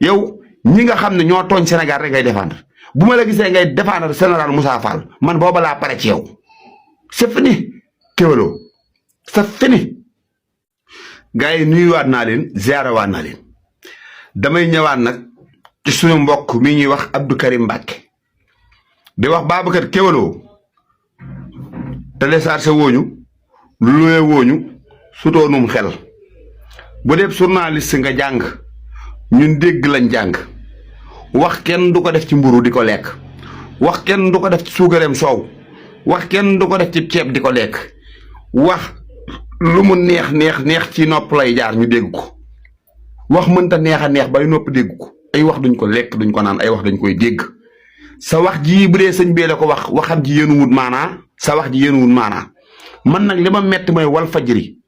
yow ñi nga xam ne ñoo tooñ Sénégal rek ngay défendre bu ma la gisee ngay défendre général Moussa Fall man booba laa pare ci yow c'est fini Kéwoulo c'est fini. gars yi nuyuwaat naa leen ziarawaat naa leen damay ñëwaat nag ci suñu mbokk mi ñuy wax Abdou Karim Mbacké di wax Babacar Kéwoulo téléchargé wooñu luwee wooñu sutoonum xel bu dee journaliste nga jàng ñun dégg lañ jàng wax kenn du ko def ci mburu di ko lekk wax kenn du ko def ci suukareem soow wax kenn du ko def ci ceeb di ko lekk wax lu mu neex neex neex ci nopp lay jaar ñu dégg ko wax mënta neex a neex bay nopp dégg ko ay wax duñ ko lekk duñ ko naan ay wax dañ koy dégg sa wax ji bu dee sëñ bee la ko wax waxam ji yéen wut maanaa sa wax ji yéen wut maanaa man nag li ma metti mooy Walfadjri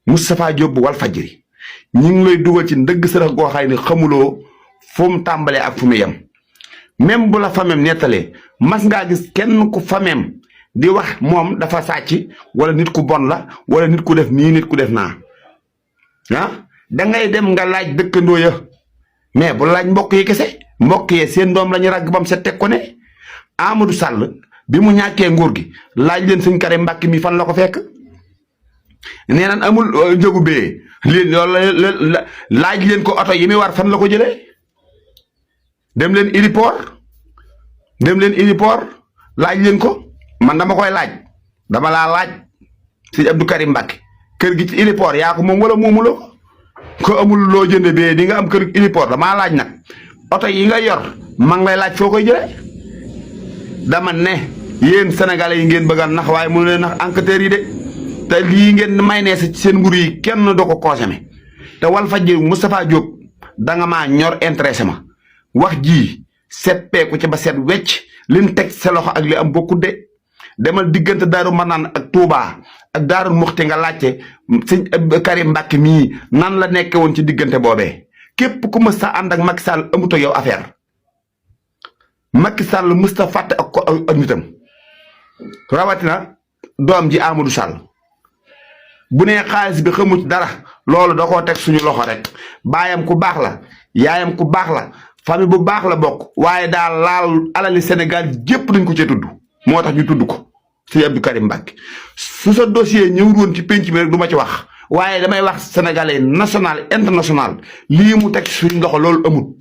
Moustapha Diop bu Walfadjri ñu ngi lay dugal ci ndëgg sërëx goo xay ne xamuloo fu mu tàmbalee ak fu mu yem même bu la famem nettalee mas ngaa gis kenn ku famem di wax moom dafa sàcc wala nit ku bon la wala nit ku def nii nit ku def naa ah dangay dem nga laaj dëkkandoo ya mais bu laaj mbokk yi kese mbokk yee seen doom la ñu ràgg bam set teg ko ne Amadou Sall bi mu ñàkkee nguur gi laaj leen sëñ Karim Mbacké mi fan la ko fekk nee naan amul njëgu bee leen loolu laaj leen ko oto yi muy war fan la ko jëlee dem leen héliport laaj leen ko man dama koy laaj dama laa laaj sëñ Abdou Karim Mbacké kër gi ci héliport yaa ko moom wala moomuloo ko amul loo jënde bee di nga am kër héliport damaa laaj nag oto yi nga yor maa ngi lay laaj foo koy jëlee dama ne yéen sénégalais yi ngeen bëgg a nax waaye mënu leen nax enquêteurs yi de te lii ngeen may nee ci seen mburu yi kenn do ko consommé te Walfadjri Moustapha Diop danga maa ñor intéressé ma wax ji seppeeku ci ba set wecc liñ teg sa loxo ak li am bokkut de demal diggante Daaru Manaan ak Touba ak Daaru Muxti nga laajte sëñ Karim Mbacké mii nan la nekke woon ci diggante boobee képp ku mës a ànd ak Macky Sall amuto yow affaire Macky Sall mës ta fàtte ak nitam rawatina doom ji Amadou Sall bu nee xaalis bi xamu ci dara loolu da koo teg suñu loxo rek baayam ku baax la yaayam ku baax la famille bu baax la bokk waaye daal laal alali Sénégal jépp dañ ko cee tudd moo tax ñu tudd ko sëñ Abdou Karim Mbacké su sa dossier ñëwul woon ci penc mi rek du ma ci wax waaye damay wax sénégalais national international lii mu teg suñu loxo loolu amut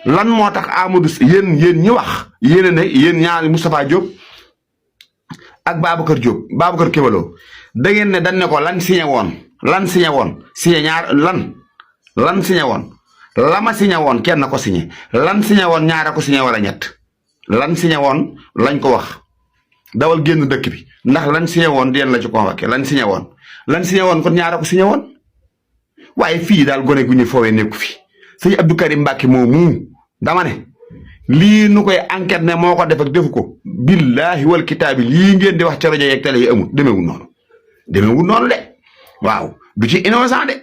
lan moo tax Amadou yéen ñi wax yéen a ne yéen ñaari Moustapha Diop ak Babacar Diop Babacar Kéwoulo da ngeen ne dañ ne ko lan signé woon signé ñaar lan signé woon la ma signé woon kenn ko signé lan signé woon ñaara ko signé wala ñett lan signé woon lañ ko wax dawal génn dëkk bi ndax lan signé woon di la ci convoqué lan signé woon kon ñaara ko signé woon waaye fii daal gone gu ñu foowee nekku fi sëñ Abdou Karim Mbacké moomu dama ne lii nu koy enquête ne moo ko def ak defu ko billahi wal kitaabi lii ngeen di wax ci rajo yeeg télé yi amul demeewul noonu de waaw du ci innocent de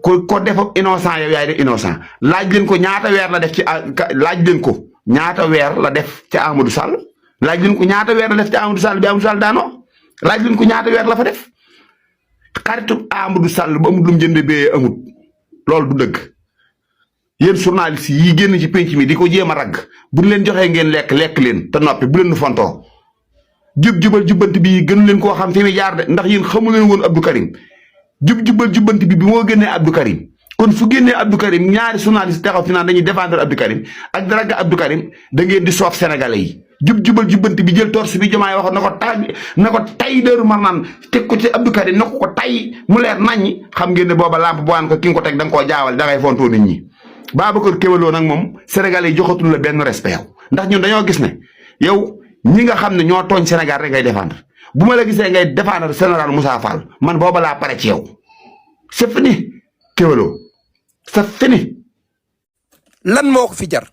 ko def ak innocent yow yaay def innocent laaj leen ko ñaata weer la def ci laaj leen ko ñaata weer la def ci Amadou Sall laaj leen ko ñaata weer la def ci Amadou Sall bi Amadou Sall daanoo laaj leen ko ñaata weer la fa def xaritu Amadou Sall ba amul lu mu jënd bee amul loolu du dëgg yéen journaliste yi génn ci penc mi di ko jéem a ragg bu leen joxee ngeen lekk leen te noppi bu leen nu fontoo jubal jubbanti bi gënu leen koo xam fi muy jaar de ndax yéen xamu leen woon Abdou Karim jubal jubbanti bi moo génnee Abdou Karim kon su génnee Abdou Karim ñaari journaliste taxaw fi naan dañuy défendre Abdou Karim ak daraga Abdou Karim da ngeen di soof sénégalais yi jubal jubbanti bi jël torse bi Diomaye waxoon na ko tay Daaru Manaan teg ko ci Abdou Karim na ko tay mu leer naññi xam ngeen ne booba lamp bu waan ko ki nga ko teg da nga koo jaawal da ngay fontoo nit ñi Babacar Kéwoulo nag moom sénégalais yi joxatul la benn respect yow ndax ñun dañoo gis ne yow ñi nga xam ne ñoo tooñ Sénégal rek ngay défendre bu ma la gisee ngay défendre général Moussa Fall man booba laa pare ci yow c'est fini Kéwoulo c'est fini. lan moo ko fi jar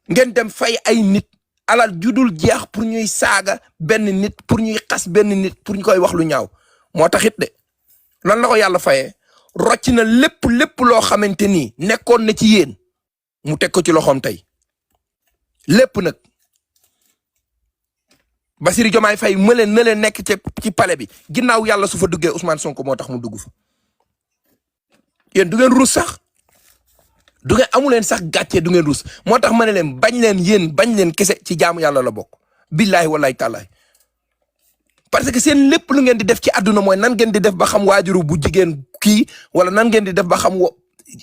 ngeen dem fay ay nit alal judul jeex pour ñuy saaga benn nit pour ñuy xas benn nit pour ñu koy wax lu ñaaw moo taxit de lan la ko yàlla fayee. rocc na lépp loo xamante ni nekkoon na ci yéen mu teg ko ci loxoom tey lépp nag Bassirou Diomaye Faye mële na leen nekk ci palais bi ginnaaw yàlla su fa duggee Ousmane Sonko moo tax mu dugg fa yéen du ngeen rus sax du ngeen amu leen sax gàccee du ngeen rus moo tax ma ne leen bañ leen yéen bañ leen kese ci jaamu yàlla la bokk billahi wallahi taalaay parce que seen lépp lu ngeen di def ci àdduna mooy nan ngeen di def ba xam waajuru bu jigéen kii wala nan ngeen di def ba xam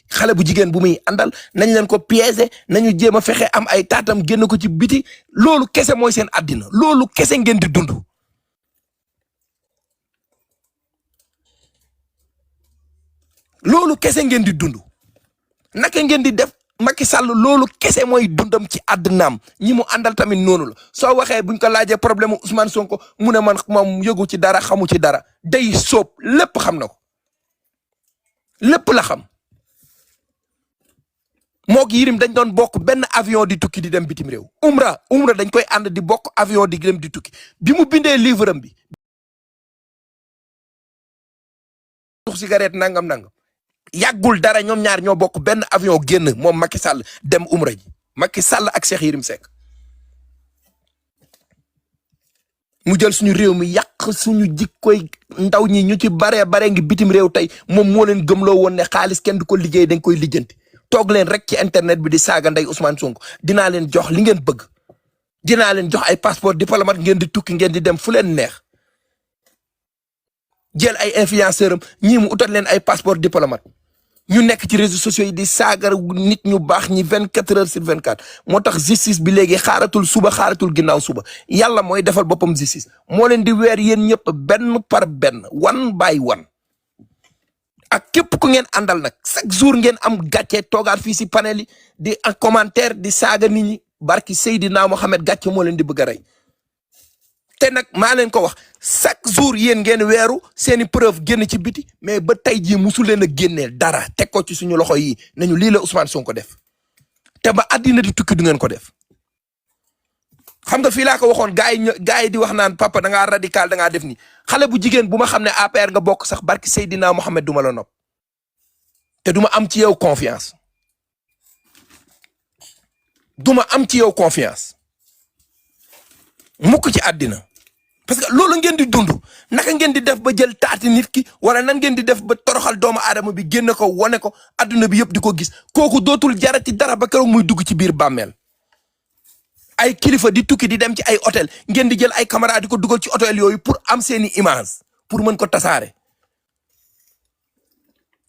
xale bu jigéen bu muy àndal nañ leen ko piéger nañu jéem a fexe am ay taatam génn ko ci biti loolu kese mooy seen àddina loolu kese ngeen di dund loolu kese ngeen di dund naka ngeen di def Macky Sall loolu kese mooy dundam ci àddinaam ñi mu àndal tamit noonu la soo waxee buñ ko laajee problème Ousmane Sonko mu ne man moom yëgu ci dara xamu ci dara day sóob lépp xam na ko lépp la xam mook Yirim dañ doon bokk benn avion di tukki di dem bitim réew umra dañ koy ànd di bokk avion di dem di tukki bi mu bindee livre am bi tux cigarette nangam yàggul dara ñoom ñaar ñoo bokk benn avion génn moom Macky Sall dem umra ji Macky Sall ak Cheikh Yirim Seck mu jël suñu réew mi yàq suñu jikkoy ndaw ñi ñu ci bare ngi bitim réew tey moom moo leen gëmloo woon ne xaalis kenn du ko liggéey dañ koy lijjanti toog leen rek ci internet bi di saaga ndey Ousmane Sonko dinaa leen jox li ngeen bëgg dinaa leen jox ay passeport diplomate ngeen di tukki ngeen di dem fu leen neex jël ay influenceur am ñii mu utal leen ay passeport diplomate ñu nekk ci réseaux sociaux yi di saagar nit ñu baax ñi 24 heures sur 24 moo tax justice bi léegi xaaratul suba xaaratul ginnaaw suba yàlla mooy defal boppam justice moo leen di weer yéen ñëpp benn par benn one by one ak képp ku ngeen àndal nag chaque jour ngeen am gàcce toogaat fii si panel yi di en commentaire di saaga nit ñi barki Seydina Mohamed gàcce moo leen di bëgg a rey te nag maa leen ko wax chaque jour yéen ngeen weeru seeni preuve génn ci biti mais ba tey jii musu leen a génneel dara teg ko ci suñu loxo yi nañu lii la Ousmane Sonko def te ba àddina di tukki du ngeen ko def xam nga fii laa ko waxoon gars yi di wax naan papa da ngaa radical da ngaa def ni xale bu jigéen bu ma xam ne APR nga bokk sax barki Seydina Mohamed du ma la nopp te du ma am ci yow confiance du ma am ci yow confiance mukk ci àddina parce que loolu ngeen di dund naka ngeen di def ba jël taati nit ki wala nan ngeen di def ba toroxal doomu aadama bi génne ko wane ko adduna bi yëpp di ko gis kooku dootul jarati dara ba keroog muy dugg ci biir bàmmeel ay kilifa di tukki di dem ci ay hôtel ngeen di jël ay caméra di ko dugal ci hôtel yooyu pour am seeni image pour mën ko tasaare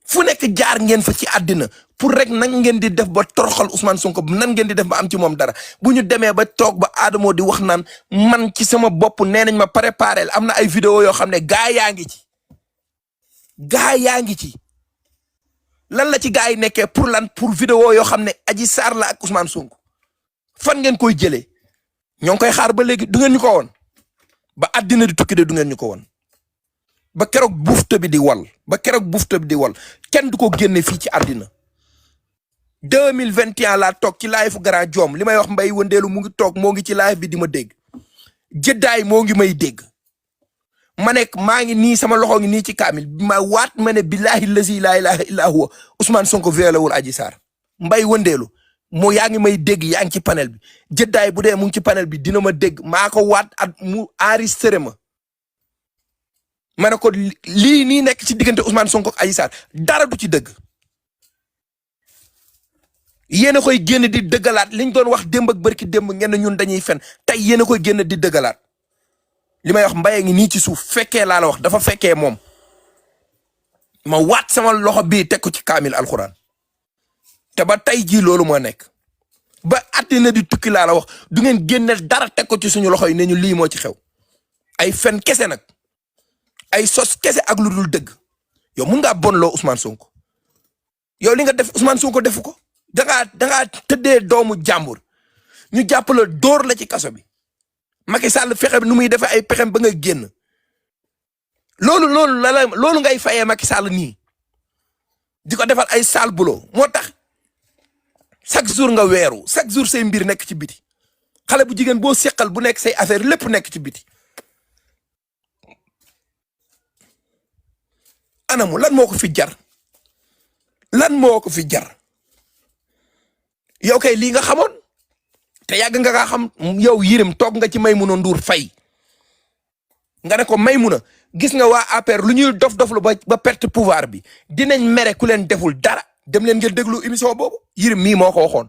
fu nekk jaar ngeen fa ci àddina pour rek nan ngeen di def ba toroxal Ousmane Sonko nan ngeen di def ba am ci moom dara bu ñu demee ba toog ba Adamo di wax naan man ci sama bopp nee nañ ma préparé am na ay vidéo yoo xam ne gaa yaa ngi ci lan la ci gaa yi nekkee pour lan pour vidéo yoo xam ne Adji Sarr la ak Ousmane Sonko fan ngeen koy jëlee ñoo ngi koy xaar ba léegi du ngeen ñu ko woon ba àddina di tukki de du ngeen ñu ko woon ba keroog bufte bi di wal kenn du ko génne fii ci àddina 2021 laa toog ci live Grand Diom li may wax Mbaye Wëndeelu mu ngi toog moo ngi ci live bi di ma dégg jëddaay moo ngi may dégg ma nekk maa ngi nii sama loxo ngi nii ci kaamil ma waat ma ne billahi lazi laa ilaha illa huwa Ousmane Sonko violé wul Adji Sarr Mbaye Wëndeelu moo yaa ngi may dégg yaa ngi ci panel bi jëddaay bu dee mu ngi ci panel bi dina ma dégg maa ko waat at mu enregistré ma ne ko lii nii nekk ci diggante Ousmane Sonko ak Adji Sarr dara du ci dëgg yéen a koy génn di dëggalaat liñ doon wax démb ak bërki démb ngeen ñun dañuy fen tey yéen a koy génn di dëggalaat li may wax Mbaye ngi nii ci suuf fekkee laa la wax dafa fekkee moom ma waat sama loxo bii teg ko ci kaamil alxuraan te ba tey jii loolu moo nekk ba àddina di tukki laa la wax du ngeen génne dara teg ko ci suñu loxo yi ne ñu lii moo ci xew ay fen kese nag ay sos kese ak lu dul dëgg yow mun ngaa bonloo Ousmane Sonko yow li nga def Ousmane Sonko defu ko dangaa tëddee doomu jàmbur ñu jàpp la dóor la ci kaso bi Macky Sall fexe nu muy defee ay pexem ba nga génn loolu ngay fayee Macky Sall nii di ko defal ay sale boulot moo tax chaque jour nga weeru chaque jour say mbir nekk ci biti xale bu jigéen boo seqal bu nekk say affaire lépp nekk ci biti anamu lan moo ko fi jar yow kay lii nga xamoon te yàgg nga xam yow Yirim toog nga ci Maimouna Ndour Faye nga ne ko Maimouna gis nga waa APR lu ñuy dof-doflu ba perte pouvoir bi dinañ mere ku leen deful dara dem leen ngeen déglu émission boobu Yérim mii moo ko waxoon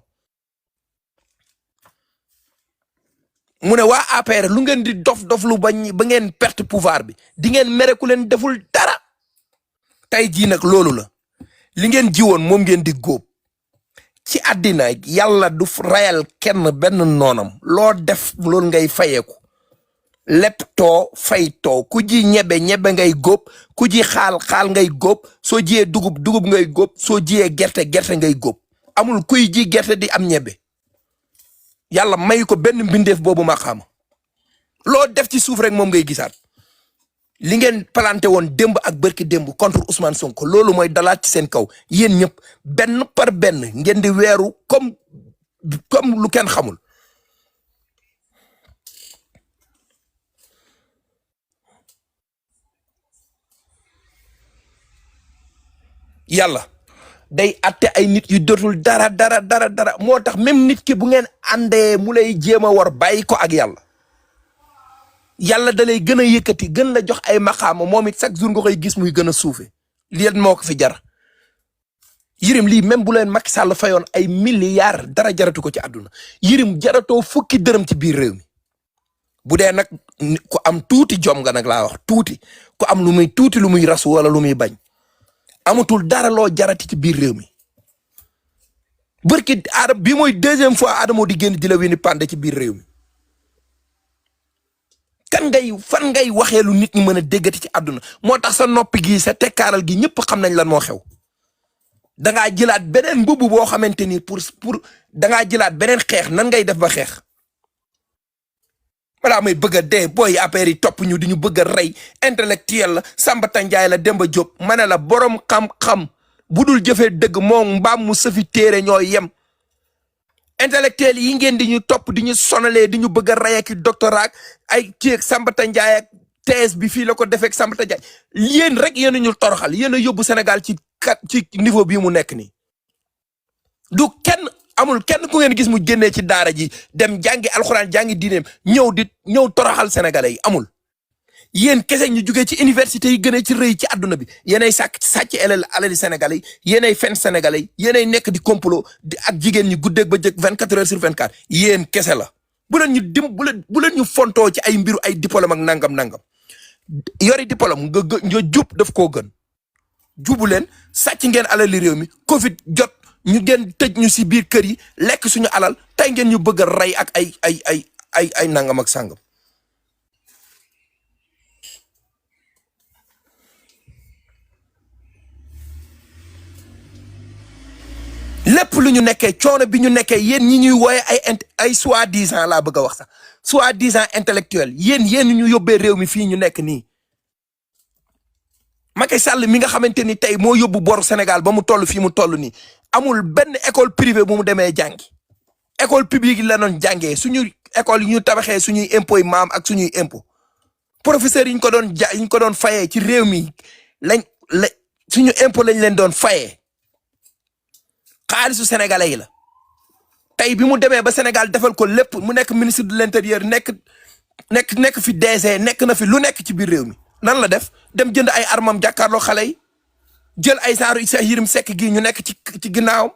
mu ne waa APR lu ngeen di dof-doflu ba ngeen perte pouvoir bi di ngeen mere ku leen deful dara tey jii nag loolu la li ngeen jiwoon moom ngeen di góob ci àddina yàlla du rayal kenn benn noonam loo def loolu ngay fayeeku lépp too fay too ku ji ñebe ngay góob ku ji xaal ngay góob soo jiyee dugub ngay góob soo jiyee gerte ngay góob amul kuy ji gerte di am ñebe yàlla may ko benn mbindeef boobu ma xam loo def ci suuf rek moom ngay gisaat li ngeen planté woon démb ak bërki démb contre Ousmane Sonko loolu mooy dalaat ci seen kaw yéen ñëpp benn par benn ngeen di weeru comme lu kenn xamul yàlla day atte ay nit yu dootul dara moo tax même nit ki bu ngeen àndee mu lay jéem a war bàyyi ko ak yàlla da lay gën a yëkkati gën la jox ay maqaama moom it chaque jour nga koy gis muy gën a suufe lii moo ko fi jar Yérim lii même bu leen Macky Sall fayoon ay milliards dara jaratu ko ci àdduna Yérim jaratoo fukki dërëm ci biir réew mi bu dee nag ku am tuuti jom nga nag laa wax tuuti ku am lu muy rasu wala lu muy bañ amatul dara loo jarati ci biir réew mi bërki bi mooy deuxième fois Adamo di génn di la wini pande ci biir réew mi fan ngay waxee lu nit ñi mën a déggati ci àdduna moo tax sa noppi gi sa tekkaaral gi ñëpp xam nañ lan moo xew dangaa jëlaat beneen mbubb boo xamante ni pour dangaa jëlaat beneen xeex nan ngay def ba xeex balaa may bëgg a dee booy affaire yi topp ñu di ñu bëgg a rey intellectuel la Samba Tandiaye la Demba Diop ma ne la borom xam-xam bu dul jëfee dëgg moom mbaam mu sëfi téere ñoo yem intellectuel yi ngeen di ñu topp di ñu sonalee di ñu bëgg a rey ak doctorat ay kii ak Samba Tandiaye ak thèse bi fii la ko defee ak Samba Tandiaye yéen rek yéen a ñu toroxal yéen a yóbbu Sénégal ci niveau bii mu nekk nii du kenn amul kenn ku ngeen gis mu génnee ci daara ji dem jàngi alxuraan jàngi diineem ñëw toroxal sénégalais yi amul yéen kese ñu jugee ci université yi gën a ci rëy ci àdduna bi yéenay sàcc alali sénégalais yi yéenay fen sénégalais yi yéenay nekk di complot ak jigéen ñi guddeeg ba jëkk 24 heures sur 24 yéen kese la bu leen ñu fontoo ci ay mbiru ay diplôme ak nangam yori diplôme nga jub daf koo gën jubu leen sàcc ngeen alali réew mi Covid jot ñu ngeen tëj ñu si biir kër yi lekk suñu alal tey ngeen ñu bëgg a rey ak ay nangam ak sàngam lépp lu ñu nekkee coono bi ñu nekkee yéen ñi ñuy wooye ay soi-disant laa bëgg a wax sax soi-disant intellectuel yéen ñu yóbbee réew mi fii ñu nekk nii Macky Sall mi nga xamante ni tey moo yóbbu boru Sénégal ba mu toll fii mu toll nii amul benn école privée bu mu demee jàngi école publique yi la doon jàngee suñu école yi ñu tabaxee suñuy impôt yi maam ak suñuy impôt professeurs yi ñu ko doon fayee ci réew mi suñu impôt lañ leen doon fayee xaalisu sénégalais yi la tey bi mu demee ba Sénégal defal ko lépp mu nekk ministre de l'intérieur nekk fi DG nekk na fi lu nekk ci biir réew mi nan la def dem jënd ay armam jàkkaarloo xale yi jël ay saaru Cheikh Yérim Seck gii ñu nekk ci ginnaawam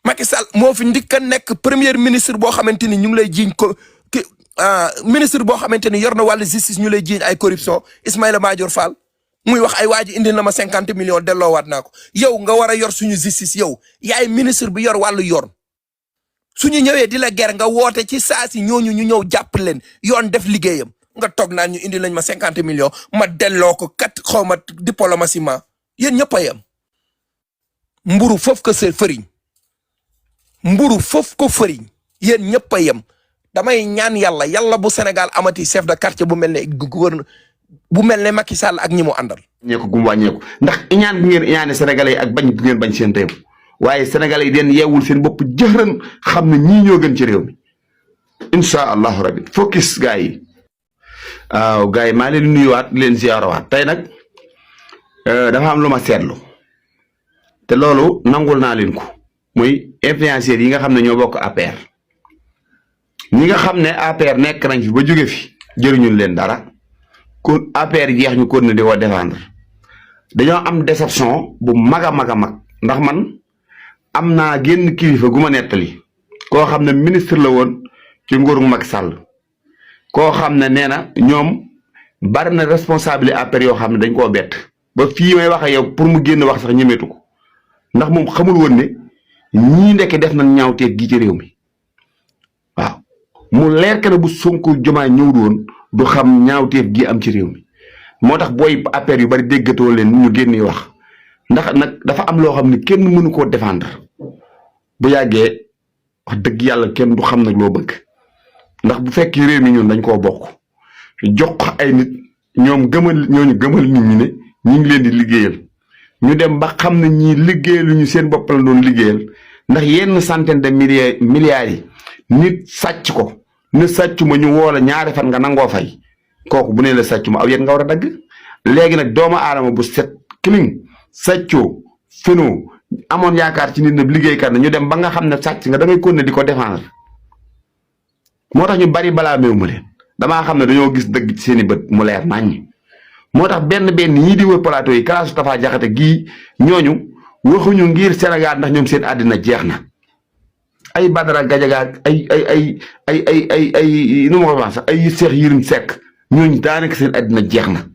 Macky Sall moo fi ndikk a nekk premier ministre boo xamante ni ñu ngi lay jiiñ ko ministre boo xamante ni yor na wàllu justice ñu lay jiiñ ay corruption Ismaïla Madior Fall muy wax ay waa ji indi na ma 50 millions delloowaat naa ko yow nga war a yor suñu justice yow yaay ministre bi yor wàllu yoon suñu ñëwee di la ger nga woote ci saa si ñooñu ñu ñëw jàpp leen yoon def liggéeyam nga toog naan ñu indi nañ ma 50 millions ma delloo ko xaw ma diplomatiquement yéen ñëpp a yem mburu foofu ko fëriñ mburu foofu ko fëriñ yéen ñëpp a yem damay ñaan yàlla bu Sénégal amati chef de quartier bu mel ne gouverneur bu mel ne Macky Sall ak ñi mu àndal. wàññeeku gum wàññeeku ndax iñaan gi ngeen iñaane sénégalais yi ak bañ gu ngeen bañ seen réew waaye sénégalais yi den yeewul seen bopp jëxërën xam ne ñii ñoo gën ci réew mi incha allahu rabbi focus gars yi waaw gars yi maa leen nuyuwaat leen ziarawaat tey nag dafa am lu ma seetlu te loolu nangul naa leen ko muy influenceurs yi nga xam ne ñoo bokk APR ñi nga xam ne APR nekk nañ fi ba jóge fi jëriñul leen dara kon APR jeex ñu kon ne di ko défendre dañoo am déception bu mag a mag a mag ndax man am naa génn kilifa gu ma nettali koo xam ne ministre la woon ci nguuru Macky Sall koo xam ne nee na ñoom bari na responsable APR yoo xam ne dañ koo bett ba fii may wax ak yow pour mu génn wax sax ñemeetu ko ndax moom xamul woon ne ñii ndekk def nañ ñaawteeg gi ci réew mi waaw mu leer que ne bu Sonko Diomaye ñëwul woon du xam ñaawteeg gi am ci réew mi moo tax booy APR yu bari déggatoo leen ñu génn wax ndax nag dafa am loo xam ne kenn mënu koo défendre bu yàggee wax dëgg yàlla kenn du xam nag loo bëgg ndax bu fekkee réew mi ñun dañ koo bokk jox ko ay nit ñoom ñooñu gëmal nit ñi ne ñi ngi leen di liggéeyal ñu dem ba xam ne ñii liggéeyaluñu seen bopp la doon liggéeyal ndax yenn centaine de milliards yi nit sàcc ko ne sàccu ma ñu woo la ñaari fan nga nangoo fay kooku bu ne la sàccu ma aw yet nga war a dagg léegi nag doomu aadama bu set kiling sàccoo fenoo amoon yaakaar ci nit ne liggéeykat na ñu dem ba nga xam ne sàcc nga da ngay continuer di ko défendre moo tax ñu bari balaa meew mu leen damaa xam ne dañoo gis dëgg ci seen i bët mu leer naññ moo tax benn ñii di wër plateau yi kalaasu Tafa Jaxate gii ñooñu waxuñu ngir Sénégal ndax ñoom seen àddina jeex na ay Badara Gajaga ay nu ma ko wax sax ay Cheikh Yérim Seck ñooñu daanaka seen àddina jeex na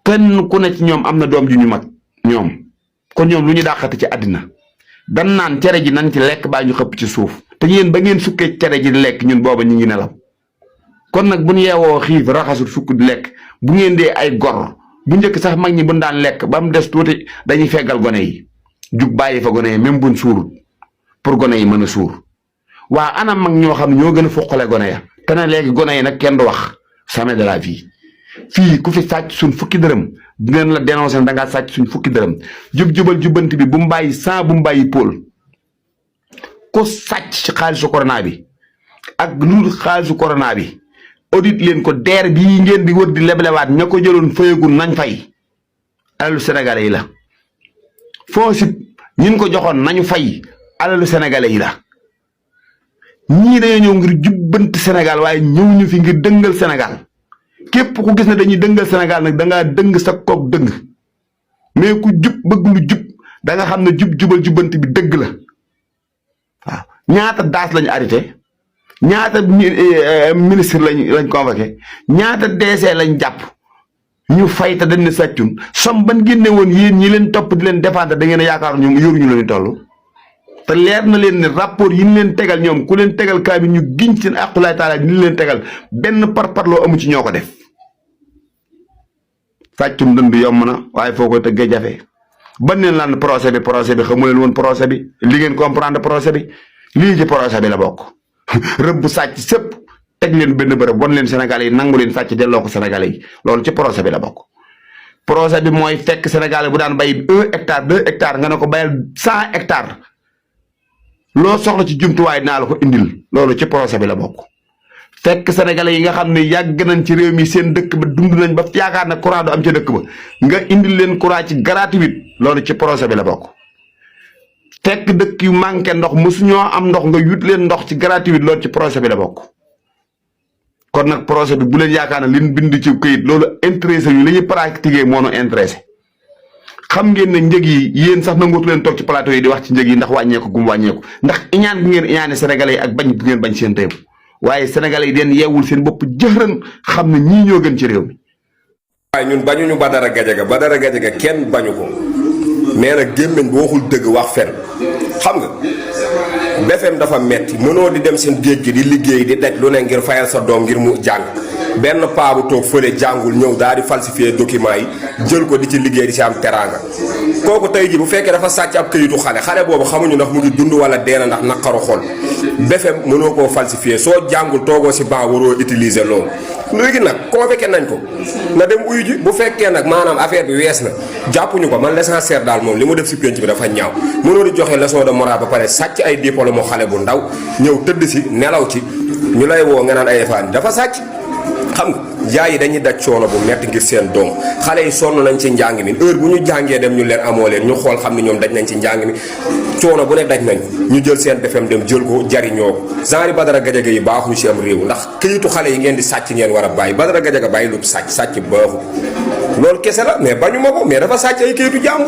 kenn ku ne ci ñoom am na doom ju ñu mag ñoom kon ñoom lu ñu dàqate ci àddina dan naan cere ji nañ ci lekk baa ñu xëpp ci suuf te yéen ba ngeen sukkee cere ji di lekk ñun booba ñu ngi nelaw kon nag bu ñu yeewoo xiif raxasul sukk di lekk bu ngeen dee ay gor bu njëkk sax mag ñi buñ daan lekk ba mu des tuuti dañuy feggal gone yi jug bàyyi fa gone yi même buñ suurul pour gone yi mën a suur waa ana mag ñoo xam ne ñoo gën a foqale gone ya te ne léegi gone yi nag kenn du wax jamais de la vie fii ku fi sàcc suñ fukki dërëm dinañ la dénoncé da ngaa sàcc suñ fukki dërëm jub-jubal jubbanti bi bu mu bàyyi 100 bu mu bàyyi pôle ku sàcc ci xaalisu corona bi ak lu xaalisu corona bi audit leen ko deer bii ngeen di wër di leblewaat ña ko jëloon fayagul nañ fay alalu sénégalais yi la foo si ñin ko joxoon nañu fay alalu sénégalais yi la ñii dañoo ñëw ngir jubbanti Sénégal waaye ñëw ñu fi ngir dëngal Sénégal képp ku gis ne dañuy dëngal Sénégal nag da ngaa dëng sa koog dëng mais ku jub bëgg lu jub da nga xam ne jubal jubbanti bi dëgg la waaw ñaata daas lañu arrêté ñaata ministre lañ convoqué ñaata DC lañ jàpp ñu fay te dañ ne sàccun som ban génne woon yéen ñi leen topp di leen défendre da ngeen a yaakaar ñoom yoruñu leen toll te leer na leen ne rapport yi ñu leen tegal ñoom ku leen tegal kaa bi ñu giñ seen aqulaay taala ñu leen tegal benn parparloo amu ci ñoo ko def sàccum dënd yomb na waaye foo koy tëggee jafe ban neen laan procès bi xamu leen woon procès bi li ngeen comprendre procès bi lii ci procès bi la bokk rëbb sàcc sëpp teg leen benn bërëb wan leen Sénégalais yi nangu leen sàcc delloo ko Sénégalais yi loolu ci procès bi la bokk procès bi mooy fekk Sénégalais bu daan bay 1 hectare 2 hectares nga ne ko bayal 100 hectares loo soxla ci jumtuwaay dinaa la ko indil loolu ci procès bi la bokk fekk Sénégalais yi nga xam ne yàgg nañ ci réew mi seen dëkk ba dund nañ ba yaakaar ne courant du am ca dëkk ba nga indil leen courant ci gratuit loolu ci procès bi la bokk fekk dëkk yu manqué ndox mosu ñoo am ndox nga yut leen ndox ci gratuit loolu ci procès bi la bokk kon nag procès bi bu leen yaakaar ne liñ bind ci këyit loolu intéressé yu li ñuy pratiquer moo nu intéressé xam ngeen ne njëg yi yéen sax nangootu leen toog ci plateau yi di wax ci njëg yi ndax wàññeeku gum wàññeeku ndax iñaan bu ngeen iñaane sénégalais yi ak bañ bu ngeen bañ seen réew waaye sénégalais yi den yeewul seen bopp jëxërën xam ne ñii ñoo gën ci réew mi. waaye ñun bañuñu Badara Gajaga kenn bañu ko mais nag gémmiñ bu waxul dëgg wax fen xam nga BFM dafa metti mënoo di dem seen géej gi di liggéey di daj lu ne ngir fayal sa doom ngir mu jàng benn paa bu toog fële jàngul ñëw daal di falsifier document yi jël ko di ci liggéey di ci am teraanga kooku tey ji bu fekkee dafa sàcc ab këyitu xale boobu xamuñu ndax mu ngi dund wala deena ndax naqaru xol BFM mënoo koo falsifier soo jàngul toogoo si ban waroo utiliser loolu léegi nag convoqué nañ ko na dem uyu ji bu fekkee nag maanaam affaire bi wees na jàppuñu ko man l'essentiel daal moom li mu def si penc bi dafa ñaaw mënoo di joxe leçon de morale ba pare sàcc ay diplôme mu xale bu ndaw ñëw tëdd si nelaw ci ñu lay woo nga naan ay fan dafa sàcc xam nga yaay yi dañuy daj coono bu metti ngir seen doom xale yi sonn nañ ci njàng mi heure bu ñu jàngee dem ñu leen amoo leen ñu xool xam ne ñoom daj nañ ci njàng mi coono bu ne daj nañ ñu jël seen BFEM dem jël ko jariñoo ko genre Badara Gadiaga yi baaxuñu ci am réew ndax këyitu xale yi ngeen di sàcc ngeen war a bàyyi Badara Gadiaga bàyyi lu sàcc baaxu loolu kese la mais bañu ma ko mais dafa sàcc ay këyitu jàmbur